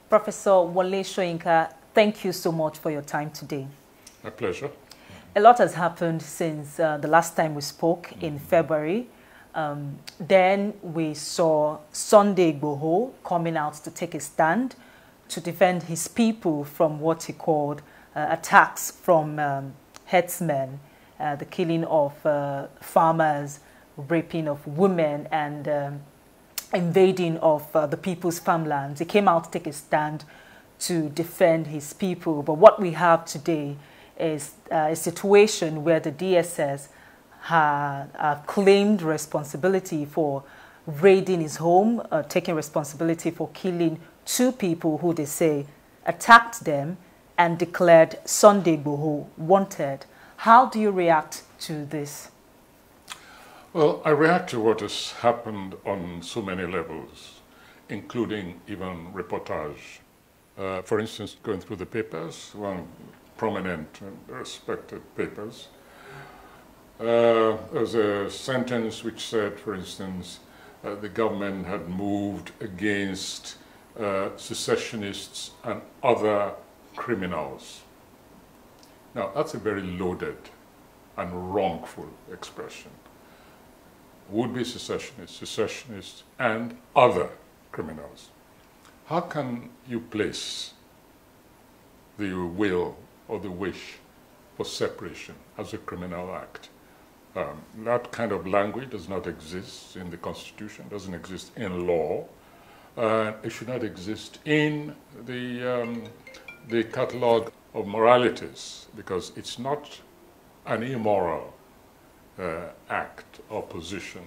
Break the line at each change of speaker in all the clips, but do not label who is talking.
Professor Wole Soyinka, thank you so much for your time today.
My pleasure.
A lot has happened since the last time we spoke in February. Then we saw Sunday Igboho coming out to take a stand to defend his people from what he called attacks from herdsmen, the killing of farmers, raping of women, and invading of the people's farmlands. He came out to take a stand to defend his people. But what we have today is a situation where the DSS have claimed responsibility for raiding his home, taking responsibility for killing two people who they say attacked them, and declared Sunday Igboho wanted. How do you react to this?
Well, I react to what has happened on so many levels, including even reportage. For instance, going through the papers, one prominent and respected papers, there was a sentence which said, for instance, the government had moved against secessionists and other criminals. Now, that's a very loaded and wrongful expression. Would-be secessionists, and other criminals. How can you place the will or the wish for separation as a criminal act? That kind of language does not exist in the Constitution, doesn't exist in law. It should not exist in the catalogue of moralities, because it's not an immoral act or position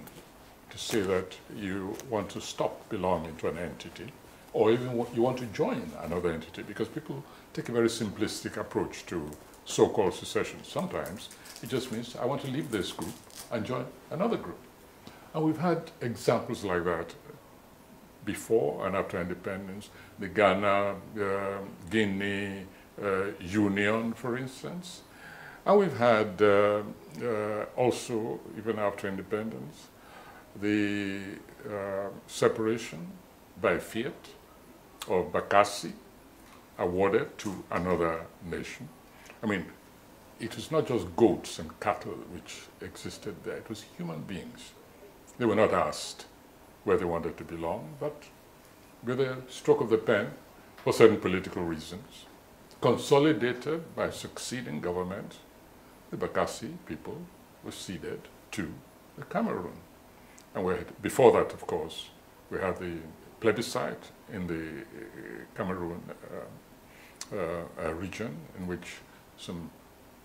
to say that you want to stop belonging to an entity, or even you want to join another entity, because people take a very simplistic approach to so-called secession. Sometimes it just means I want to leave this group and join another group. And we've had examples like that before and after independence. The Ghana, Guinea Union, for instance. And we've had also, even after independence, the separation by fiat or Bakassi awarded to another nation. I mean, it was not just goats and cattle which existed there, it was human beings. They were not asked where they wanted to belong, but with a stroke of the pen, for certain political reasons, consolidated by succeeding governments, the Bakassi people were ceded to the Cameroon. And before that, of course, we had the plebiscite in the Cameroon region, in which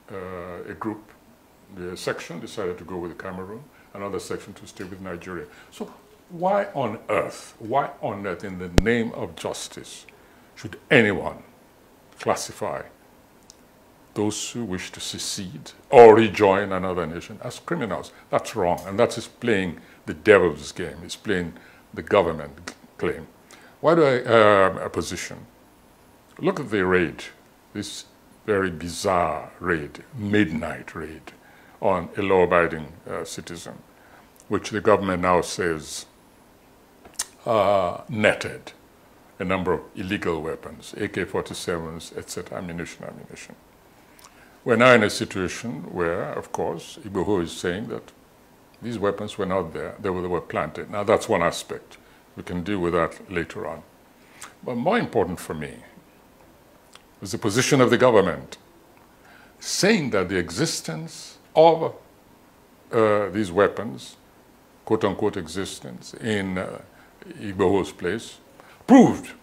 a group, the section decided to go with Cameroon, another section to stay with Nigeria. So why on earth, in the name of justice, should anyone classify those who wish to secede or rejoin another nation as criminals? That's wrong, and that is playing the devil's game. It's playing the government claim. Why do I position? Look at the raid, this very bizarre raid, midnight raid on a law-abiding citizen, which the government now says netted a number of illegal weapons, AK-47s, etc., ammunition. We're now in a situation where, of course, Igboho is saying that these weapons were not there, they were planted. Now, that's one aspect. We can deal with that later on. But more important for me was the position of the government, saying that the existence of these weapons, quote-unquote existence, in Igboho's place, proved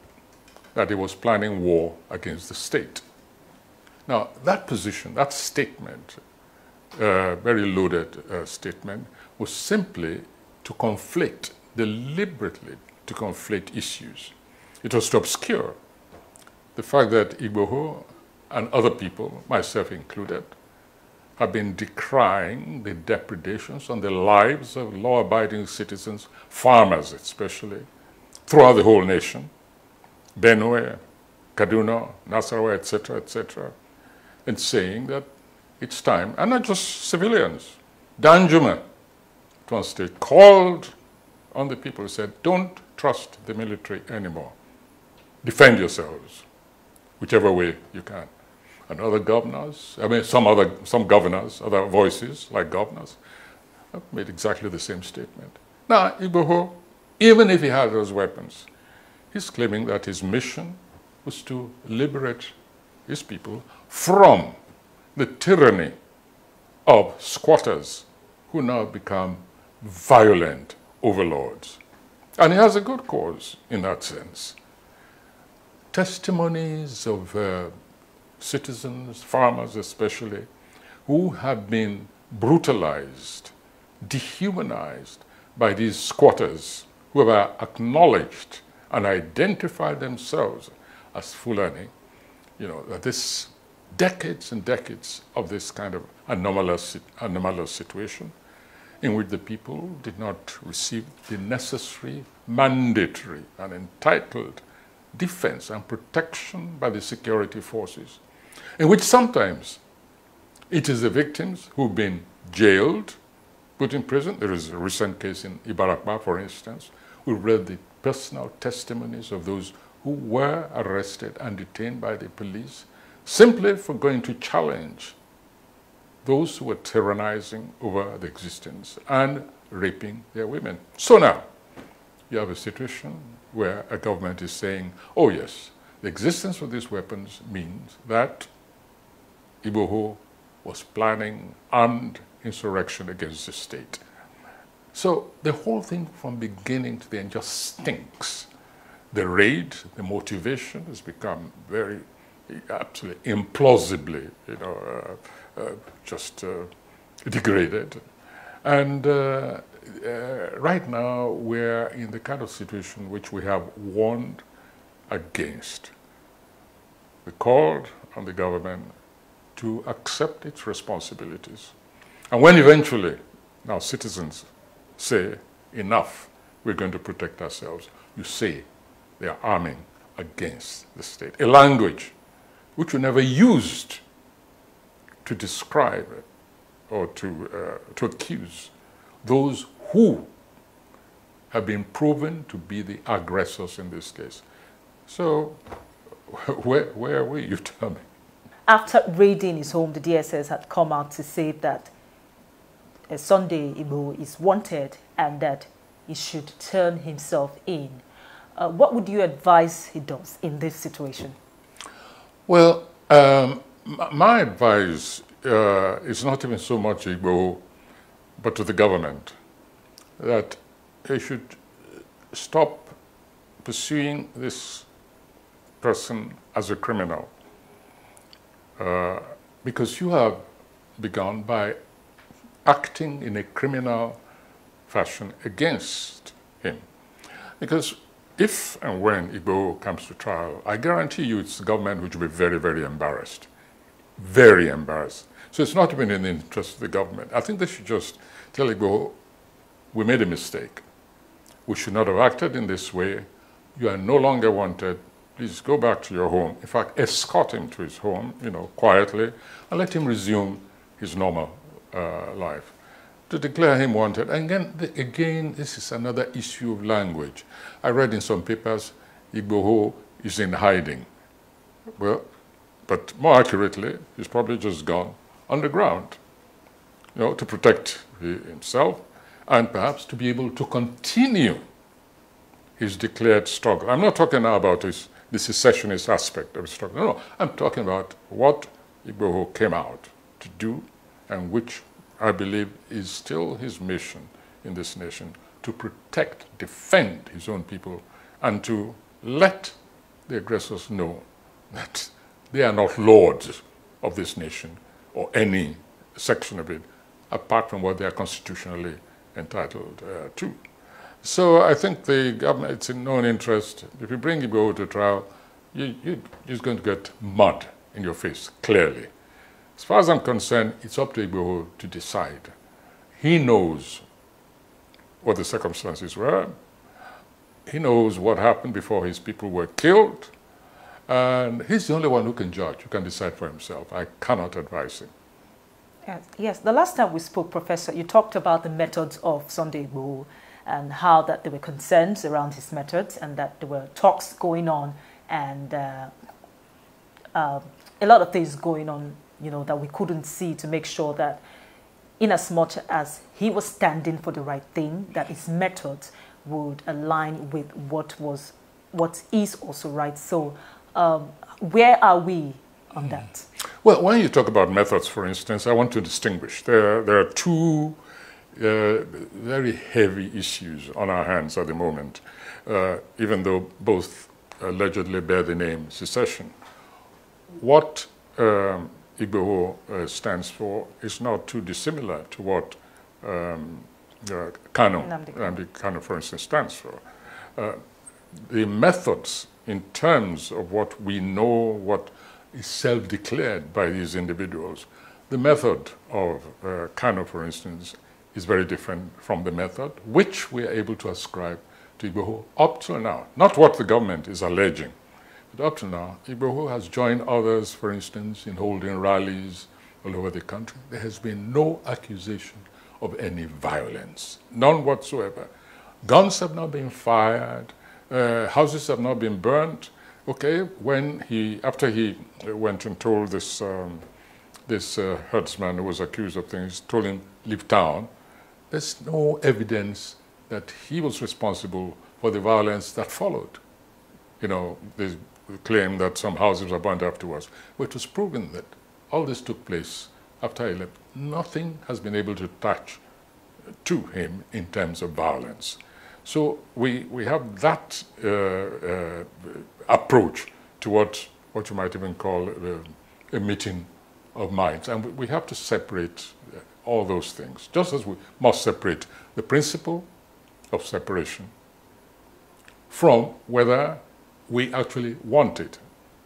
that he was planning war against the state. Now, that position, that statement, very loaded statement, was simply to conflate, deliberately to conflate issues. It was to obscure the fact that Igboho and other people, myself included, have been decrying the depredations on the lives of law-abiding citizens, farmers especially, throughout the whole nation, Benue, Kaduna, Nasarawa, etc., and saying that it's time, and not just civilians. Danjuma, at one stage, called on the people, said, don't trust the military anymore. defend yourselves, whichever way you can. And other governors, I mean, some governors, other voices like governors, have made exactly the same statement. Now, Igboho, even if he had those weapons, he's claiming that his mission was to liberate his people from the tyranny of squatters who now become violent overlords. And he has a good cause in that sense. Testimonies of citizens, farmers especially, who have been brutalized, dehumanized by these squatters who have acknowledged and identified themselves as Fulani, you know, that this decades and decades of this kind of anomalous situation in which the people did not receive the necessary, mandatory, and entitled defense and protection by the security forces, in which sometimes it is the victims who've been jailed, put in prison. There is a recent case in Ibarakba, for instance. We read the personal testimonies of those who were arrested and detained by the police simply for going to challenge those who were tyrannizing over the existence and raping their women. So now, you have a situation where a government is saying, oh yes, the existence of these weapons means that Igboho was planning armed insurrection against the state. So the whole thing from beginning to the end just stinks. The raid, the motivation has become very, absolutely implausibly, you know, degraded. And right now we're in the kind of situation which we have warned against. We called on the government to accept its responsibilities. And when eventually now citizens say, enough, we're going to protect ourselves, you say they are arming against the state. A language which we never used to describe it or to accuse those who have been proven to be the aggressors in this case. So where are we, you tell me?
After raiding his home, the DSS had come out to say that Sunday Igboho is wanted and that he should turn himself in. What would you advise he does in this situation? Well,
my advice is not even so much Igboho, but to the government, that they should stop pursuing this person as a criminal. Because you have begun by acting in a criminal fashion against him. Because if and when Igboho comes to trial, I guarantee you it's the government which will be very, very embarrassed. Very embarrassed. So it's not even in the interest of the government. I think they should just tell Igboho, we made a mistake. We should not have acted in this way. You are no longer wanted. Please go back to your home. In fact, escort him to his home, you know, quietly, and let him resume his normal life. To declare him wanted. And again, this is another issue of language. I read in some papers, Igboho is in hiding. Well, but more accurately, he's probably just gone underground, you know, to protect himself and perhaps to be able to continue his declared struggle. I'm not talking now about the secessionist aspect of his struggle. No, I'm talking about what Igboho came out to do and which I believe is still his mission in this nation, to protect, defend his own people, and to let the aggressors know that they are not lords of this nation or any section of it, apart from what they are constitutionally entitled to. So I think the government, it's in no interest. If you bring Igboho to trial, you're just going to get mud in your face, clearly. As far as I'm concerned, it's up to Igboho to decide. He knows what the circumstances were. He knows what happened before his people were killed. And he's the only one who can judge, who can decide for himself. I cannot advise him.
Yes. The last time we spoke, Professor, you talked about the methods of Sunday Igboho and how that there were concerns around his methods and that there were talks going on and a lot of things going on, that we couldn't see, to make sure that in as much as he was standing for the right thing, that his methods would align with what is also right. So where are we on that?
Well, when you talk about methods, for instance, I want to distinguish. There are two very heavy issues on our hands at the moment, even though both allegedly bear the name secession. What igboho stands for is not too dissimilar to what Nnamdi kanu, for instance, stands for. The methods in terms of what we know, what is self-declared by these individuals, the method of Kanu, for instance, is very different from the method which we are able to ascribe to igboho up till now. Not what the government is alleging, but up to now, igboho has joined others, for instance, in holding rallies all over the country. There has been no accusation of any violence, none whatsoever. Guns have not been fired, houses have not been burnt. Okay, after he went and told this herdsman who was accused of things, told him leave town, there's no evidence that he was responsible for the violence that followed. They claim that some houses were burned afterwards. But it was proven that all this took place after he left. Nothing has been able to attach to him in terms of violence. So we have that approach to what you might even call a meeting of minds. And we have to separate all those things, just as we must separate the principle of separation from whether we actually want it.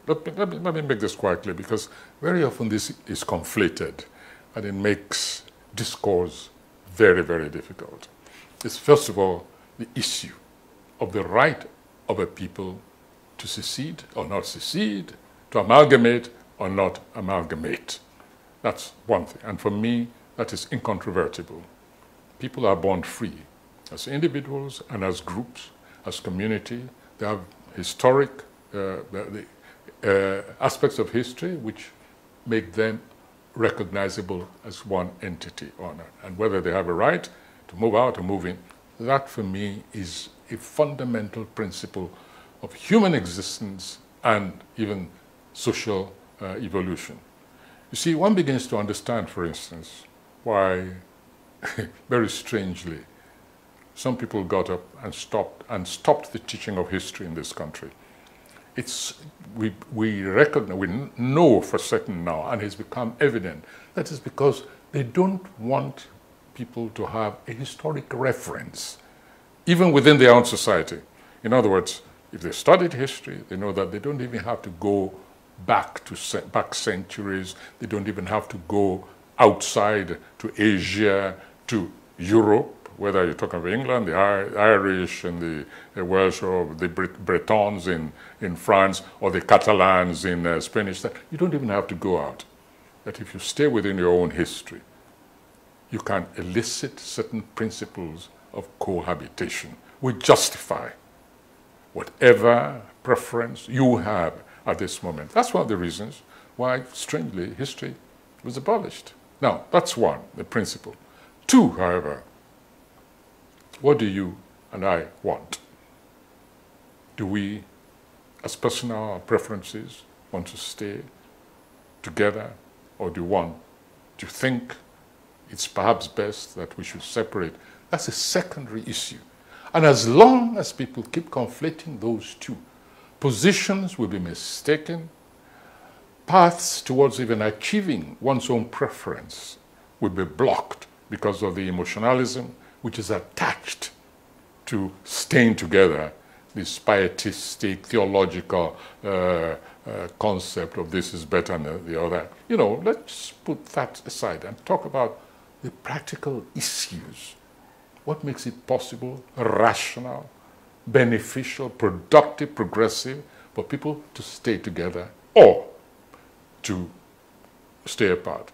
Let me make this quite clear, because very often this is conflated and it makes discourse very, very difficult. It's first of all the issue of the right of a people to secede or not secede, to amalgamate or not amalgamate. That's one thing. And for me, that is incontrovertible. People are born free as individuals and as groups, as community. They have historic aspects of history which make them recognizable as one entity or not. And whether they have a right to move out or move in, that for me is a fundamental principle of human existence and even social evolution. You see, one begins to understand, for instance, why, very strangely, some people got up and stopped the teaching of history in this country. We recognize, we know for certain now, and it's become evident, that is because they don't want people to have a historic reference, even within their own society. In other words, if they studied history, they know that they don't even have to go back centuries. They don't even have to go outside to Asia, to Europe, whether you're talking about England, the Irish and the Welsh, or the Bretons in France, or the Catalans in Spanish. You don't even have to go out. That if you stay within your own history, you can elicit certain principles of cohabitation which justify whatever preference you have at this moment. That's one of the reasons why, strangely, history was abolished. Now, that's one, the principle. Two, however, what do you and I want? Do we, as personal preferences, want to stay together, or do you think it's perhaps best that we should separate? That's a secondary issue. And as long as people keep conflating those two, positions will be mistaken, paths towards even achieving one's own preference will be blocked because of the emotionalism which is attached to staying together, this pietistic, theological concept of this is better than the other. Let's put that aside and talk about the practical issues. What makes it possible, rational, beneficial, productive, progressive for people to stay together or to stay apart?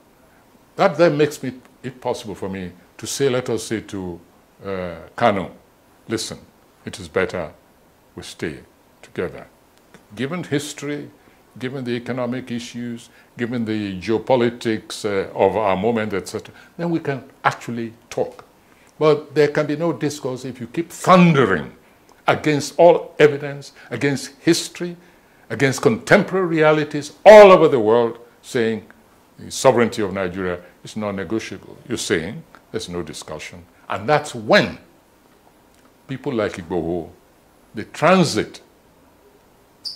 That then makes it possible for me to say, let us say to Kanu, listen, it is better we stay together. given history, given the economic issues, given the geopolitics of our moment, etc., then we can actually talk. But there can be no discourse if you keep thundering against all evidence, against history, against contemporary realities all over the world, saying the sovereignty of Nigeria is non-negotiable. You're saying there's no discussion. And that's when people like Igboho, they transit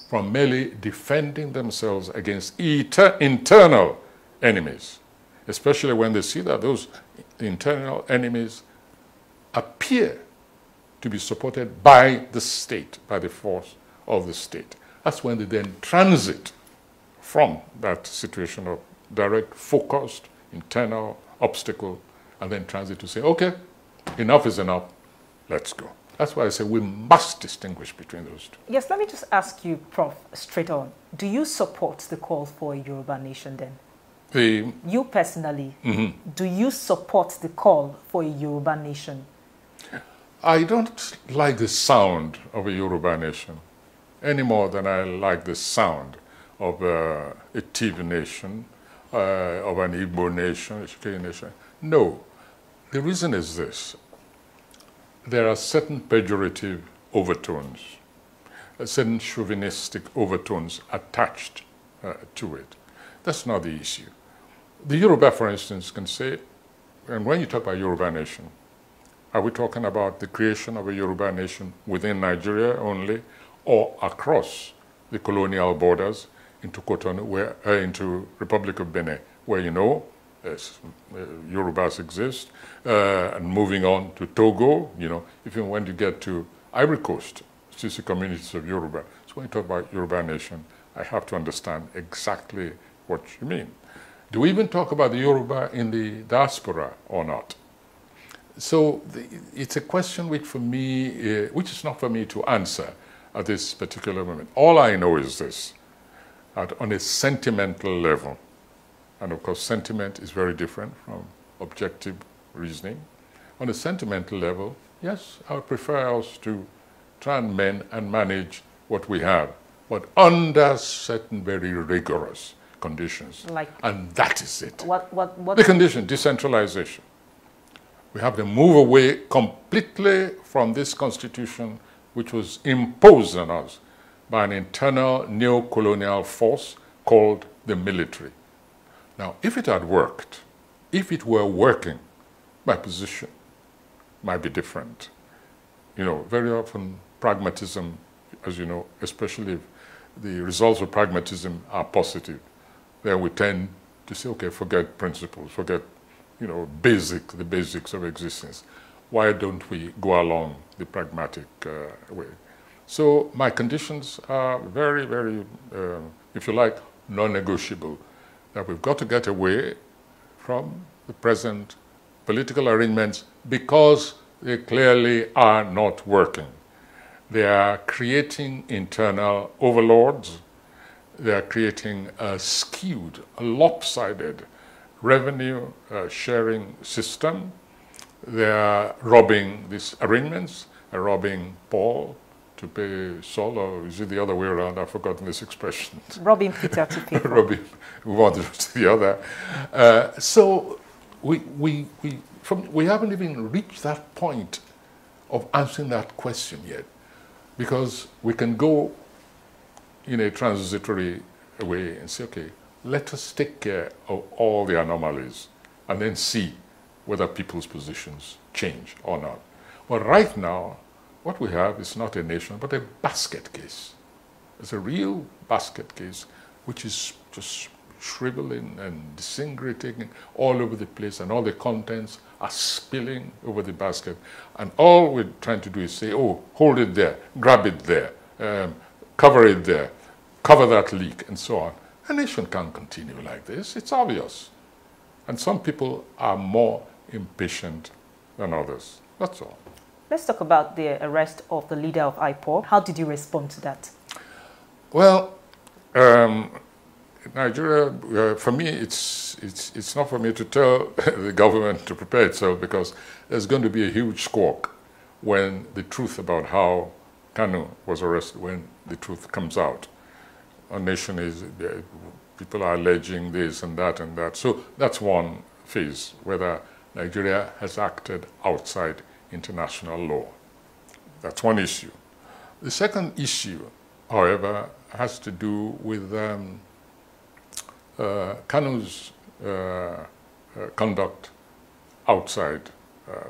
from merely defending themselves against internal enemies, especially when they see that those internal enemies appear to be supported by the state, by the force of the state. That's when they then transit from that situation of direct, focused, internal obstacle, and then transit to say, okay, enough is enough, let's go. That's why I say we must distinguish between those two.
Yes, let me just ask you, Prof, straight on. Do you support the call for a Yoruba nation then? You personally, do you support the call for a Yoruba nation?
I don't like the sound of a Yoruba nation any more than I like the sound of a Tiv nation, of an Igbo nation, a Shikei nation. No, the reason is this. There are certain pejorative overtones, certain chauvinistic overtones attached to it. That's not the issue. The Yoruba, for instance, can say, and when you talk about Yoruba nation, are we talking about the creation of a Yoruba nation within Nigeria only, or across the colonial borders into Cotonou, into Republic of Benin, where you know Yorubas exist, and moving on to Togo, you know, even when you get to Ivory Coast, still see communities of Yoruba. So when you talk about Yoruba nation, I have to understand exactly what you mean. Do we even talk about the Yoruba in the diaspora or not? So it's a question which for me, which is not for me to answer at this particular moment. All I know is this, that on a sentimental level, and of course sentiment is very different from objective reasoning. On a sentimental level, yes, I would prefer us to try and mend and manage what we have, but under certain very rigorous conditions. And that is it.
What
the condition, decentralization. We have to move away completely from this constitution which was imposed on us by an internal neo-colonial force called the military. Now, if it had worked, if it were working, my position might be different. You know, very often pragmatism, as you know, especially if the results of pragmatism are positive, then we tend to say, okay, forget principles, forget, you know, the basics of existence. Why don't we go along the pragmatic way? So my conditions are very, very, if you like, non-negotiable. That we've got to get away from the present political arrangements because they clearly are not working. They are creating internal overlords. They are creating a skewed, a lopsided revenue sharing system. They are robbing these arrangements, robbing Paul to pay Saul, or is it the other way around? I've forgotten this expression.
Robbing Peter to pay Paul.
Robbing one to the other. So we haven't even reached that point of answering that question yet, because we can go in a transitory way and say, okay, let us take care of all the anomalies and then see whether people's positions change or not. But right now, what we have is not a nation, but a basket case. It's a real basket case, which is just shriveling and disintegrating all over the place, and all the contents are spilling over the basket. And all we're trying to do is say, oh, hold it there, grab it there, cover it there, cover that leak, and so on. A nation can't continue like this. It's obvious. And some people are more impatient than others. That's all.
Let's talk about the arrest of the leader of IPOB. How did you respond to that?
Well, Nigeria, for me, it's not for me to tell the government to prepare itself, because there's going to be a huge squawk when the truth about how Kanu was arrested, when the truth comes out. our nation is, people are alleging this and that and that. So that's one phase, whether Nigeria has acted outside international law. That's one issue. The second issue, however, has to do with Kanu's conduct outside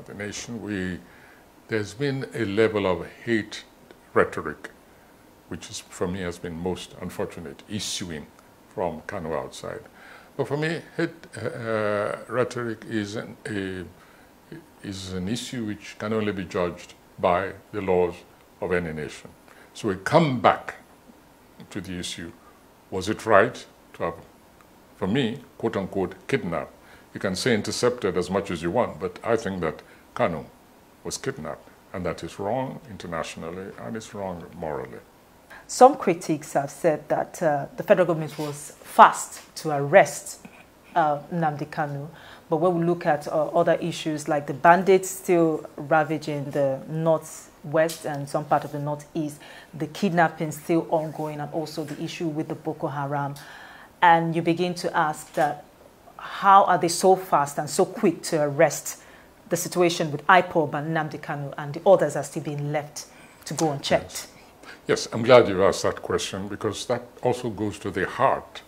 the nation. There's been a level of hate rhetoric, which is, for me, has been most unfortunate, issuing from Kanu outside. But for me, hate rhetoric is an issue which can only be judged by the laws of any nation. So we come back to the issue, was it right to have, for me, quote unquote, kidnapped? You can say intercepted as much as you want, but I think that Kanu was kidnapped, and that is wrong internationally, and it's wrong morally.
Some critics have said that the federal government was fast to arrest Nnamdi Kanu, but when we look at other issues like the bandits still ravaging the northwest and some part of the northeast, the kidnapping still ongoing, and also the issue with the Boko Haram, and you begin to ask that how are they so fast and so quick to arrest? The situation with IPOB and Nnamdi Kanu and the others are still being left to go unchecked.
Yes, I'm glad you asked that question, because that also goes to the heart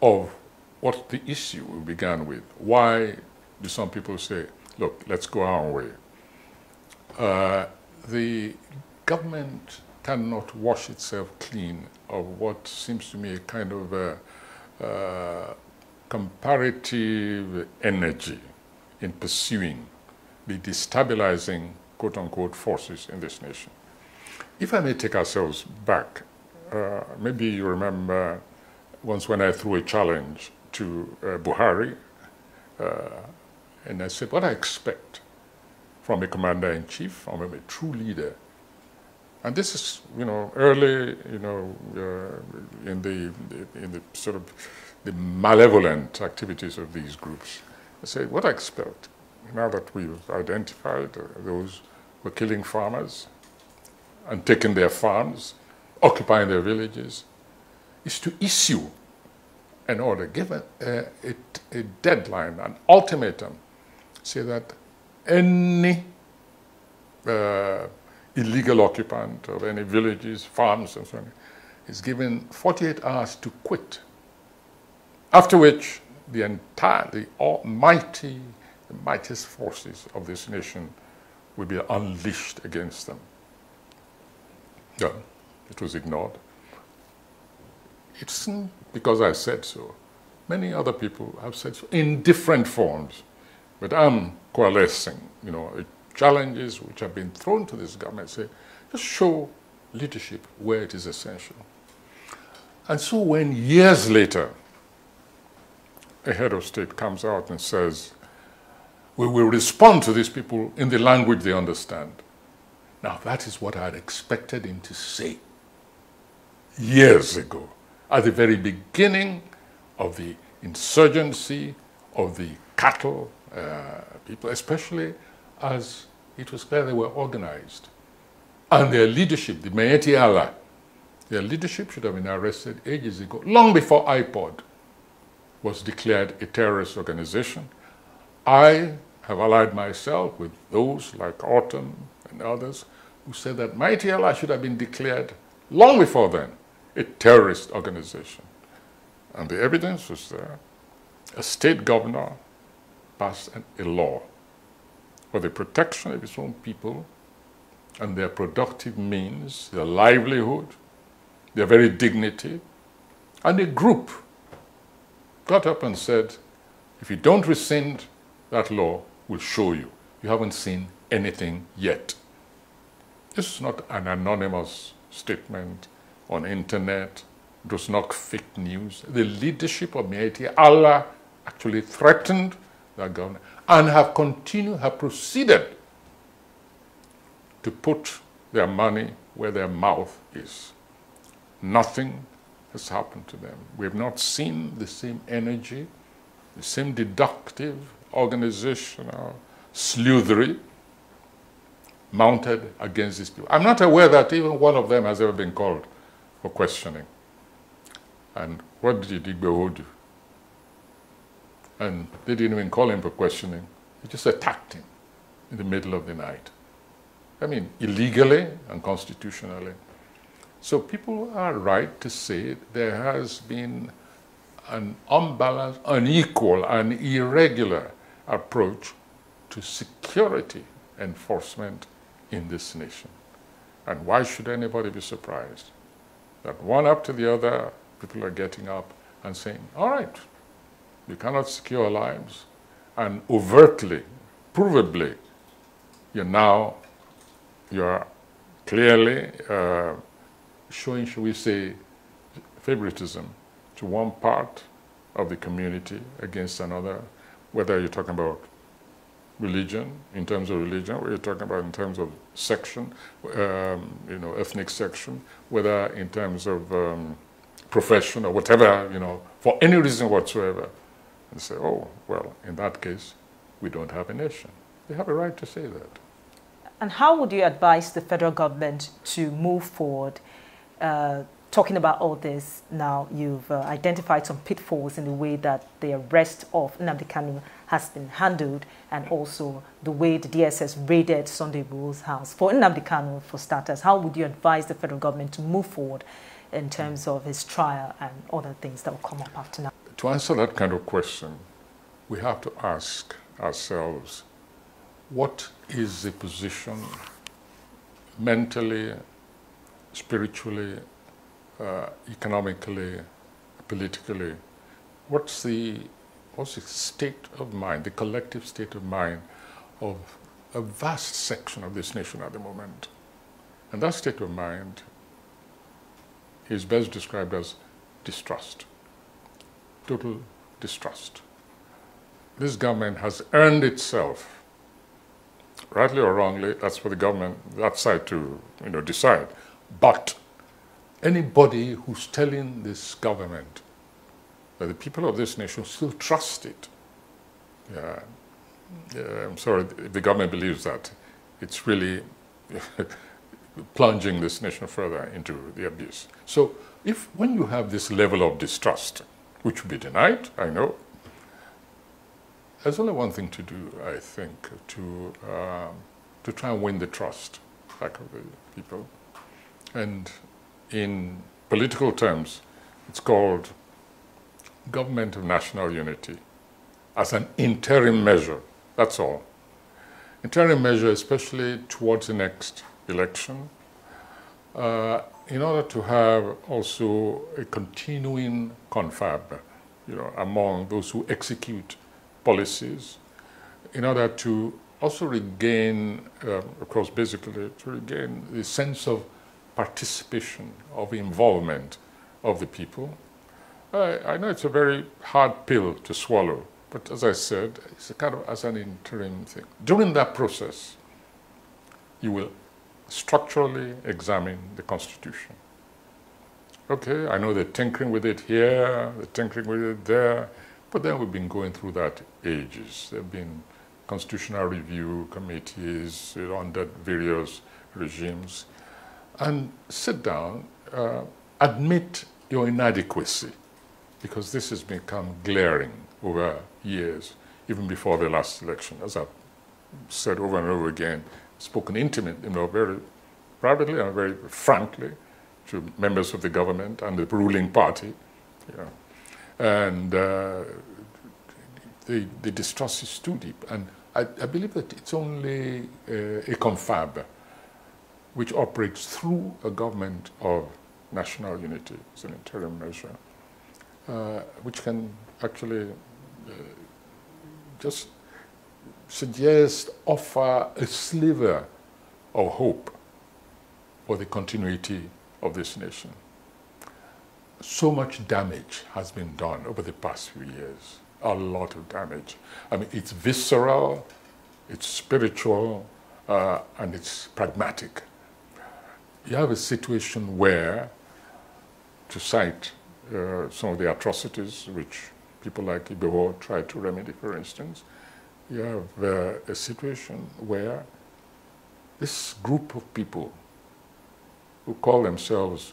of what the issue we began with. Why do some people say, look, let's go our way? The government cannot wash itself clean of what seems to me a kind of comparative energy in pursuing the destabilizing, quote-unquote, forces in this nation. If I may take ourselves back, maybe you remember once when I threw a challenge to Buhari, and I said, what I expect from a commander-in-chief, from a true leader, and this is, early, in the sort of the malevolent activities of these groups. I said, what I expect, now that we've identified those who are killing farmers and taking their farms, occupying their villages, is to issue an order, give a deadline, an ultimatum, say that any illegal occupant of any villages, farms, and so on, is given 48 hours to quit. After which, the mightiest forces of this nation will be unleashed against them. Yeah, it was ignored. It's because I said so. Many other people have said so in different forms. But I'm coalescing, the challenges which have been thrown to this government, say, just show leadership where it is essential. And so when years later, a head of state comes out and says, we will respond to these people in the language they understand. Now, that is what I had expected him to say years ago, at the very beginning of the insurgency of the cattle people, especially as it was clear they were organized. And their leadership, the Maeti Allah, their leadership should have been arrested ages ago, long before IPOD was declared a terrorist organization. I have allied myself with those like Autumn and others who said that Maeti Allah should have been declared long before then a terrorist organization. And the evidence was there. A state governor passed a law for the protection of his own people and their productive means, their livelihood, their very dignity. And a group got up and said, if you don't rescind that law, we'll show you. You haven't seen anything yet. This is not an anonymous statement on internet. It was not fake news. The leadership of Maeti Allah actually threatened that government and have proceeded to put their money where their mouth is. Nothing has happened to them. We have not seen the same energy, the same deductive, organizational sleuthery mounted against these people. I'm not aware that even one of them has ever been called for questioning. And what did igboho do? And they didn't even call him for questioning. They just attacked him in the middle of the night. I mean, illegally and constitutionally. So people are right to say there has been an unbalanced, unequal, and irregular approach to security enforcement in this nation. And why should anybody be surprised that one after the other, people are getting up and saying, all right, you cannot secure lives, and overtly, provably, you're clearly showing, shall we say, favoritism to one part of the community against another, whether you're talking about religion, in terms of religion, whether you're talking about in terms of section, ethnic section, whether in terms of profession or whatever, for any reason whatsoever. And say, oh, well, in that case, we don't have a nation. They have a right to say that.
And how would you advise the federal government to move forward? Talking about all this now, you've identified some pitfalls in the way that the arrest of Nnamdi Kanu has been handled, and also the way the DSS raided Sunday Igboho's house. For Nnamdi Kanu, for starters, how would you advise the federal government to move forward in terms of his trial and other things that will come up after now?
To answer that kind of question, we have to ask ourselves, what is the position mentally, spiritually, economically, politically? What's the state of mind, the collective state of mind of a vast section of this nation at the moment? And that state of mind is best described as distrust, total distrust. This government has earned itself, rightly or wrongly, that's for the government, that side to decide. But anybody who's telling this government that the people of this nation still trust it, I'm sorry, if the government believes that, it's really plunging this nation further into the abyss. So when you have this level of distrust, which will be denied, I know, there's only one thing to do, I think, to try and win the trust back of the people. And in political terms, it's called government of national unity as an interim measure, that's all. Interim measure, especially towards the next election, in order to have also a continuing confab, among those who execute policies, in order to also regain, of course, basically to regain the sense of participation, of involvement of the people. I know it's a very hard pill to swallow, but as I said, it's a kind of as an interim thing. During that process, you will structurally examine the Constitution. Okay, I know they're tinkering with it here, they're tinkering with it there, but then we've been going through that ages. There have been constitutional review committees under various regimes. And sit down, admit your inadequacy, because this has become glaring over years, even before the last election. As I've said over and over again, spoken intimately, very privately and very frankly to members of the government and the ruling party. And the distrust is too deep. And I believe that it's only a confab which operates through a government of national unity as an interim measure, which can actually just suggest, offer a sliver of hope for the continuity of this nation. So much damage has been done over the past few years, a lot of damage. I mean, it's visceral, it's spiritual, and it's pragmatic. You have a situation where, to cite some of the atrocities which people like Igboho tried to remedy, for instance, you have a situation where this group of people who call themselves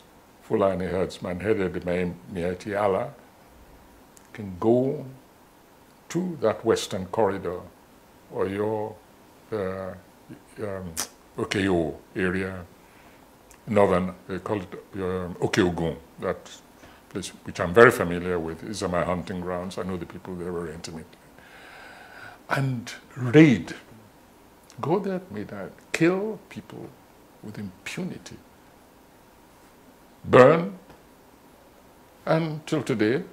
Fulani herdsman headed by Mieti Allah can go to that western corridor or your Okeo area, northern, they call it Okeogun, that place which I'm very familiar with. These are my hunting grounds. I know the people there very intimately. And raid, go there at midnight, kill people with impunity, burn, and till today,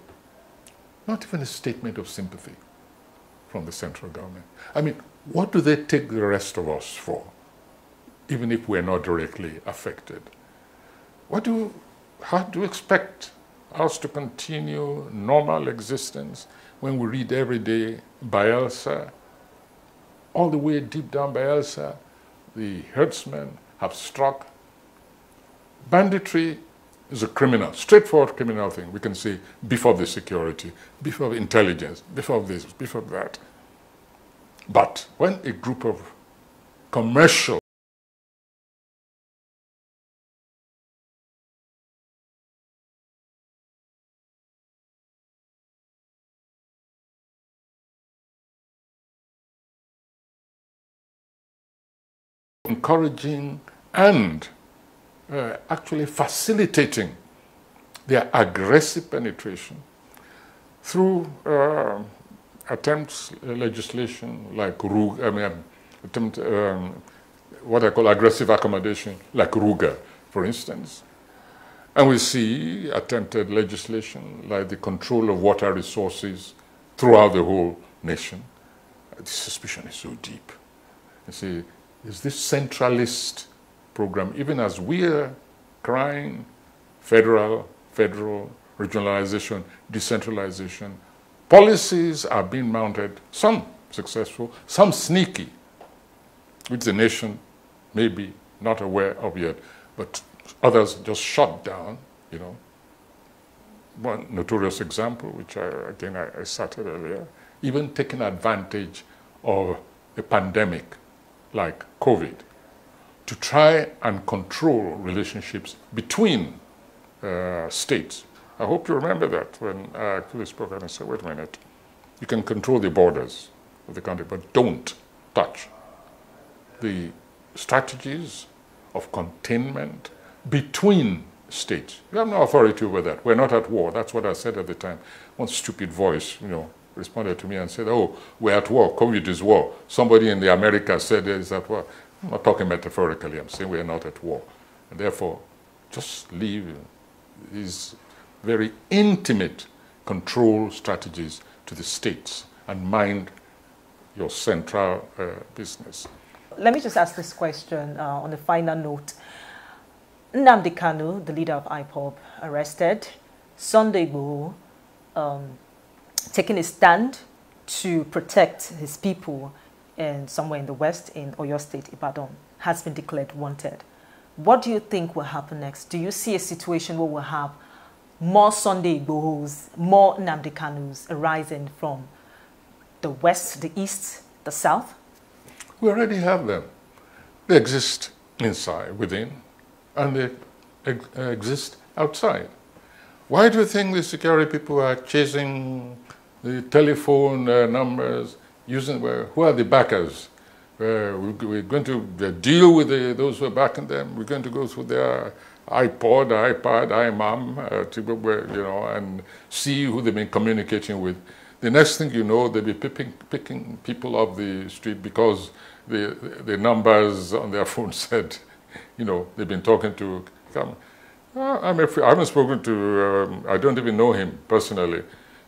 not even a statement of sympathy from the central government. I mean, what do they take the rest of us for, even if we're not directly affected? How do you expect us to continue normal existence when we read every day Bayelsa, all the way deep down Bayelsa, the herdsmen have struck? Banditry is a criminal, straightforward criminal thing. We can say before the security, before intelligence, before this, before that. But when a group of commercial encouraging and actually facilitating their aggressive penetration through attempts, legislation like what I call aggressive accommodation, like Ruga, for instance. And we see attempted legislation like the control of water resources throughout the whole nation. The suspicion is so deep. You see, is this centralist program, even as we're crying federal, regionalization, decentralization, policies are being mounted, some successful, some sneaky, which the nation may be not aware of yet, but others just shut down, you know. One notorious example, which I cited earlier, even taking advantage of a pandemic like COVID to try and control relationships between states. I hope you remember that when I actually spoke and I said, wait a minute, you can control the borders of the country, but don't touch the strategies of containment between states. You have no authority over that. We're not at war. That's what I said at the time. One stupid voice, you know, responded to me and said, oh, we're at war. COVID is war. Somebody in the Americas said it's at war. I'm not talking metaphorically. I'm saying we're not at war. And therefore, just leave these very intimate control strategies to the states and mind your central business.
Let me just ask this question on a final note. Nnamdi Kanu, the leader of IPOB, arrested. Sunday Igboho, taking a stand to protect his people somewhere in the west, in Oyo State, Ibadan, has been declared wanted. What do you think will happen next? Do you see a situation where we'll have more Sunday Igbohos, more Nnamdi Kanus arising from the west, the east, the south?
We already have them. They exist inside, within, and they exist outside. Why do you think the security people are chasing the telephone numbers, using, who are the backers? We're going to deal with those who are backing them. We're going to go through their iPod, iPad, iMam, you know, and see who they've been communicating with. The next thing you know, they'll be picking people off the street because the numbers on their phone said, you know, they've been talking to. I haven't spoken to. I don't even know him personally,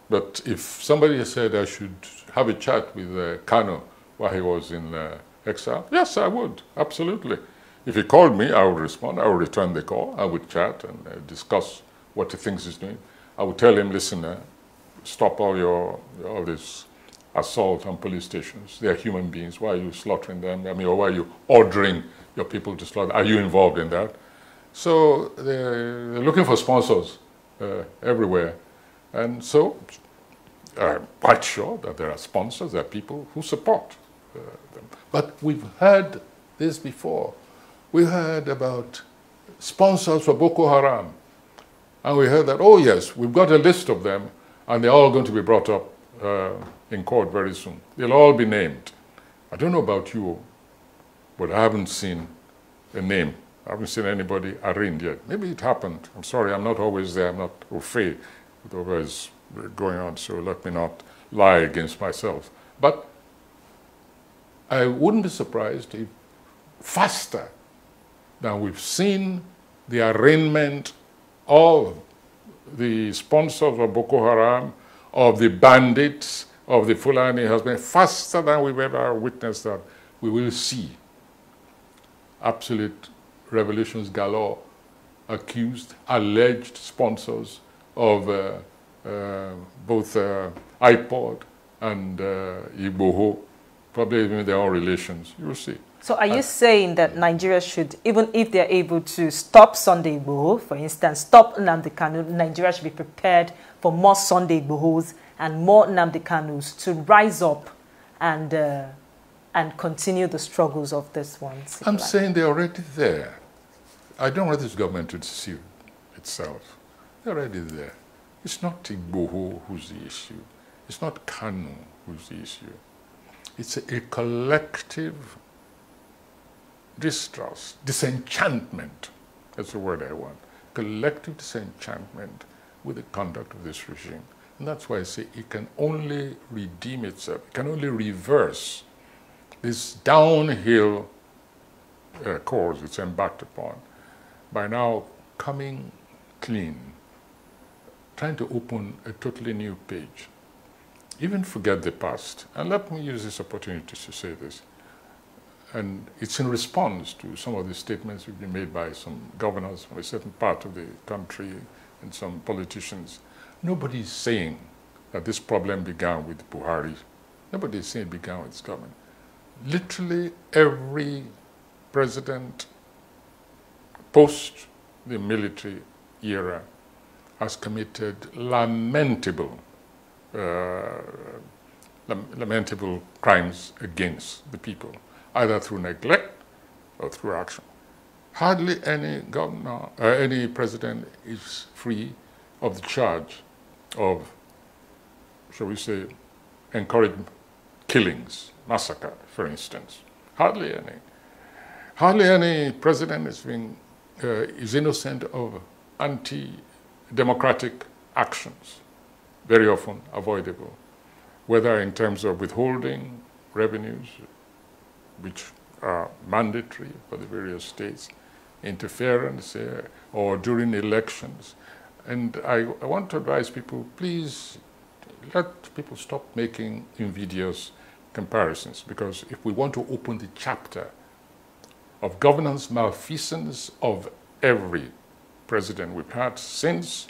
but if somebody said I should have a chat with Kanu while he was in exile, yes, I would, absolutely. If he called me, I would respond. I would return the call. I would chat and discuss what he thinks he's doing. I would tell him, listen, stop all this assault on police stations. They are human beings. Why are you slaughtering them? I mean, or why are you ordering your people to slaughter? Are you involved in that? So they're looking for sponsors everywhere. And so I'm quite sure that there are sponsors, there are people who support them. But we've heard this before. We heard about sponsors for Boko Haram. And we heard that, oh yes, we've got a list of them, and they're all going to be brought up in court very soon. They'll all be named. I don't know about you, but I haven't seen a name. I haven't seen anybody arraigned yet. Maybe it happened. I'm sorry, I'm not always there. I'm not au fait with whatever is going on, so let me not lie against myself. But I wouldn't be surprised if faster than we've seen the arraignment of the sponsors of Boko Haram, of the bandits, of the Fulani husband, faster than we've ever witnessed that, we will see absolute revolutions galore, accused, alleged sponsors of both iPod and igboho, probably even their own relations. You will see.
So are you saying that Nigeria should, even if they're able to stop Sunday igboho, for instance, stop Nnamdi Kanu, Nigeria should be prepared for more Sunday igbohos and more Nnamdi Kanus to rise up and continue the struggles of this one?
I'm saying they're already there. I don't want this government to deceive itself. They're already there. It's not igboho who's the issue. It's not kanu who's the issue. It's a collective distrust, disenchantment. That's the word I want. Collective disenchantment with the conduct of this regime. And that's why I say it can only redeem itself. It can only reverse this downhill course it's embarked upon by now coming clean, trying to open a totally new page. Even forget the past. And let me use this opportunity to say this. And it's in response to some of the statements which have been made by some governors from a certain part of the country and some politicians. Nobody is saying that this problem began with Buhari. Nobody is saying it began with his government. Literally every president post the military era has committed lamentable crimes against the people, either through neglect or through action. Hardly any governor, any president is free of the charge of, shall we say, encouraging killings, massacre, for instance. Hardly any. Hardly any president is innocent of anti-democratic actions, very often avoidable, whether in terms of withholding revenues, which are mandatory for the various states, interference, or during elections. And I want to advise people, please let people stop making invidious comparisons, because if we want to open the chapter of governance malfeasance of every president we've had since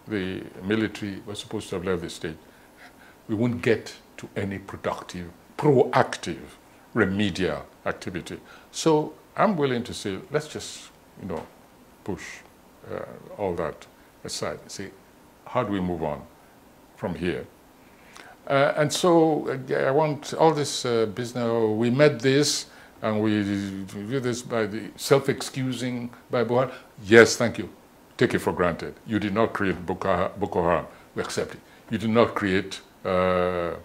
the military was supposed to have left the state, we won't get to any productive, proactive, remedial activity. So I'm willing to say, let's just, push all that aside and say, how do we move on from here? And so I want all this business, we met this, and we do this by the self-excusing by Buhari. Yes, thank you. Take it for granted. You did not create Boko Haram. We accept it. You did not create Mayeti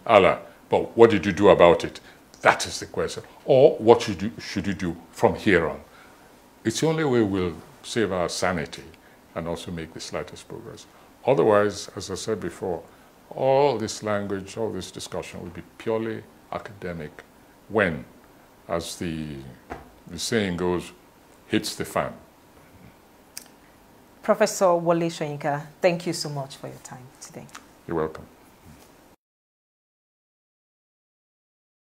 Allah. But what did you do about it? That is the question. Or what should you do from here on? It's the only way we'll save our sanity and also make the slightest progress. Otherwise, as I said before, all this language, all this discussion will be purely academic when, as the saying goes, hits the fan.
Professor Wole Soyinka, thank you so much for your time today.
You're welcome.